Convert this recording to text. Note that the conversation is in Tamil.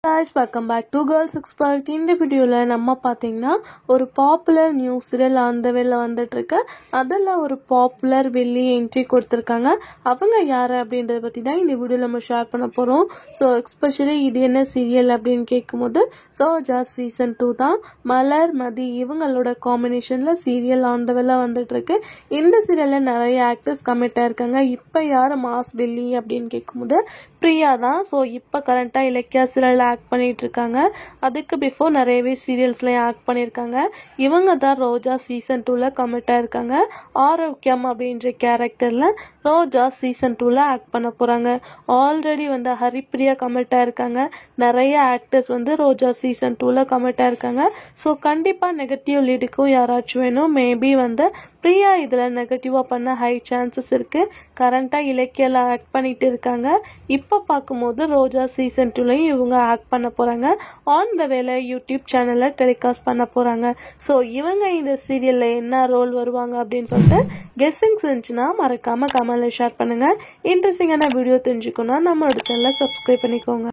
Guys, welcome back to Girls Expert. இந்த வீடியோல நம்ம பாத்தீங்கன்னா ஒரு பாப்புலர் நியூஸ் சீரியல் அந்த வேல வந்துட்டு இருக்கு. அதல ஒரு பாப்புலர் வெள்ளி என்ட்ரி கொடுத்திருக்காங்க. அவங்க யாரு அப்படின்றத பத்தி தான் இந்த வீடியோல நம்ம ஷேர் பண்ண போறோம். சோ எஸ்பெஷலி இது என்ன சீரியல் அப்படினு கேக்கும்போது ரோஜா சீசன் 2 தான். மலர் மதி இவங்களோட காம்பினேஷன்ல சீரியல் அந்த வேல வந்துட்டு இருக்கு. இந்த சீரியல்ல நிறைய ஆக்டர்ஸ் கமிட் ஆயிருக்காங்க. இப்போ யாரு மாஸ் வெள்ளி அப்படினு கேக்கும்போது பிரியா தான். சோ இப்போ கரண்டா இலக்கியா சீரியல் ஆக்ட் பண்ணிட்டு இருக்காங்க. அதுக்கு பிஃபோர் நிறையவே சீரியல்ஸ்ல ஆக்ட் பண்ணிருக்காங்க. இவங்க தான் ரோஜா சீசன் 2ல கமிட் ஆயிருக்காங்க. ஆரோக்கியம் அப்படின்ற கேரக்டர்ல ரோஜா சீசன் 2ல ஆக்ட் பண்ண போறாங்க. ஆல்ரெடி வந்து ஹரிப்பிரியா கமிட் ஆயிருக்காங்க. நிறைய ஆக்டர்ஸ் வந்து ரோஜா சீசன் 2ல கமிட் ஆயிருக்காங்க. ஸோ கண்டிப்பா நெகட்டிவ் லீடுக்கும் யாராச்சும் வேணும். மேபி வந்து பிரியா இதுல நெகட்டிவா பண்ண ஹை சான்சஸ் இருக்கு. கரண்டா இலக்கியால ஆக்ட் பண்ணிட்டு இருக்காங்க. இப்ப பார்க்கும்போது ரோஜா சீசன் 2லயும் இவங்க ஆக்ட் பண்ண போறாங்க. ஆன் த வேல யூடியூப் சேனல்ல டெலிகாஸ்ட் பண்ண போறாங்க. ஸோ இவங்க இந்த சீரியல்ல என்ன ரோல் வருவாங்க அப்படின்னு சொல்லிட்டு கெஸ்ஸிங்ஸ் இருந்துச்சுன்னா மறக்காம கமெண்ட்ல ஷேர் பண்ணுங்க. இன்ட்ரெஸ்டிங்கான வீடியோ தெரிஞ்சுக்கணும்னா நம்மளோட சேனலை சப்ஸ்கிரைப் பண்ணிக்கோங்க.